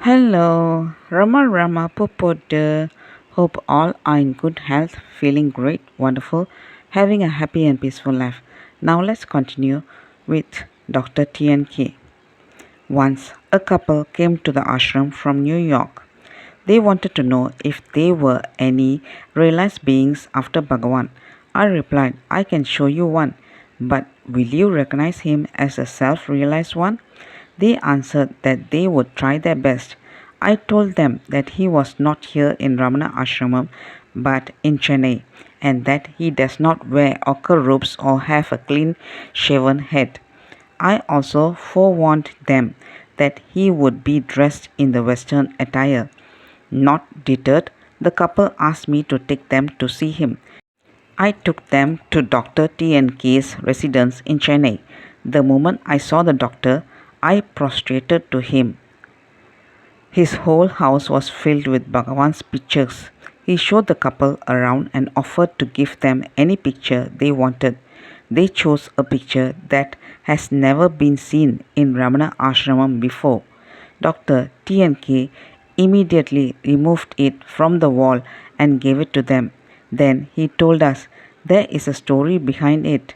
Hello, Rama Popoda. Hope all are in good health, feeling great, wonderful, having a happy and peaceful life. Now let's continue with Dr. TNK. Once a couple came to the ashram from New York. They wanted to know if there were any realized beings after Bhagavan. I replied, I can show you one, but will you recognize him as a self realized one? They answered that they would try their best. I told them that he was not here in Ramana Ashramam but in Chennai, and that he does not wear ochre robes or have a clean shaven head. I also forewarned them that he would be dressed in the Western attire. Not deterred, the couple asked me to take them to see him. I took them to Dr. T and K's residence in Chennai. The moment I saw the doctor, I prostrated to him. His whole house was filled with Bhagavan's pictures. He showed the couple around and offered to give them any picture they wanted. They chose a picture that has never been seen in Ramana Ashramam before. Dr. T and K immediately removed it from the wall and gave it to them. Then he told us there is a story behind it.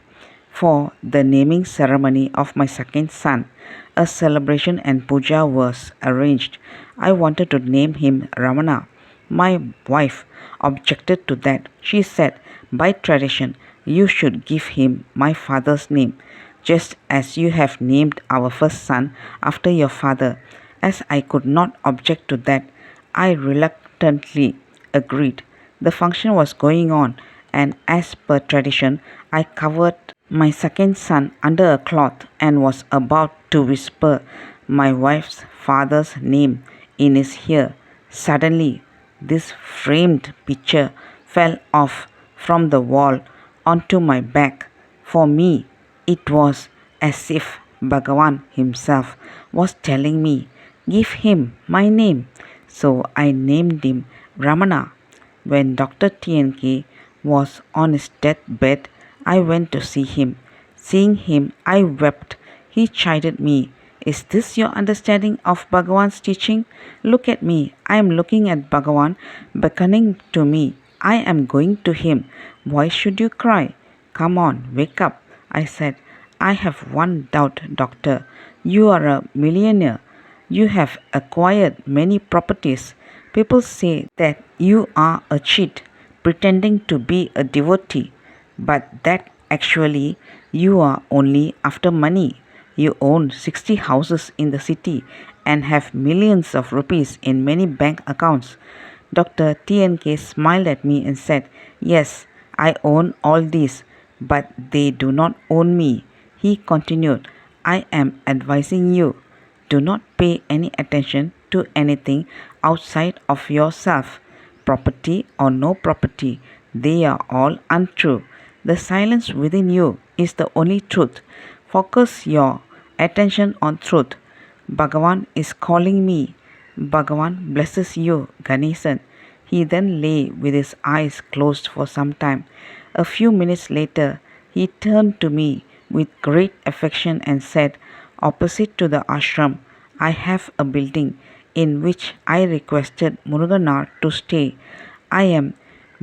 For the naming ceremony of my second son, a celebration and puja was arranged. I wanted to name him Ramana. My wife objected to that. She said, by tradition, you should give him my father's name, just as you have named our first son after your father. As I could not object to that, I reluctantly agreed. The function was going on, and as per tradition, I covered my second son under a cloth and was about to whisper my wife's father's name in his ear. Suddenly, this framed picture fell off from the wall onto my back. For me, it was as if Bhagavan himself was telling me, give him my name. So I named him Ramana. When Dr. TNK was on his deathbed, I went to see him. Seeing him, I wept. He chided me. Is this your understanding of Bhagavan's teaching? Look at me. I am looking at Bhagavan beckoning to me. I am going to him. Why should you cry? Come on, wake up. I said, I have one doubt, doctor. You are a millionaire. You have acquired many properties. People say that you are a cheat, pretending to be a devotee, but that actually you are only after money. You own 60 houses in the city and have millions of rupees in many bank accounts. Dr. TNK smiled at me and said, yes, I own all these, but they do not own me. He continued, I am advising you. Do not pay any attention to anything outside of yourself. Property or no property, they are all untrue. The silence within you is the only truth. Focus your attention on truth. Bhagavan is calling me. Bhagavan blesses you, Ganesan. He then lay with his eyes closed for some time. A few minutes later, he turned to me with great affection and said, opposite to the ashram, I have a building in which I requested Muruganar to stay. I am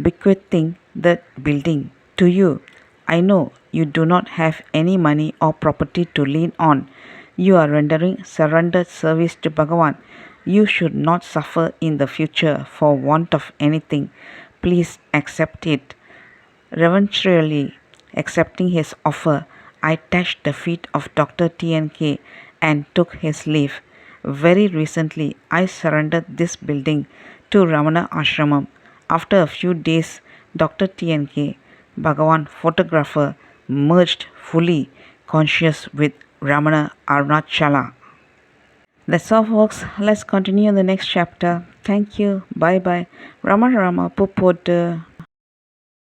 bequeathing that building to you. I know you do not have any money or property to lean on. You are rendering surrendered service to Bhagavan. You should not suffer in the future for want of anything. Please accept it. Reverentially accepting his offer, I touched the feet of Dr. TNK and took his leave. Very recently, I surrendered this building to Ramana Ashramam. After a few days, Dr. TNK, Bhagavan photographer, merged fully conscious with Ramana Arunachala. That's all, folks. Let's continue in the next chapter. Thank you. Bye bye. Rama Pupoda.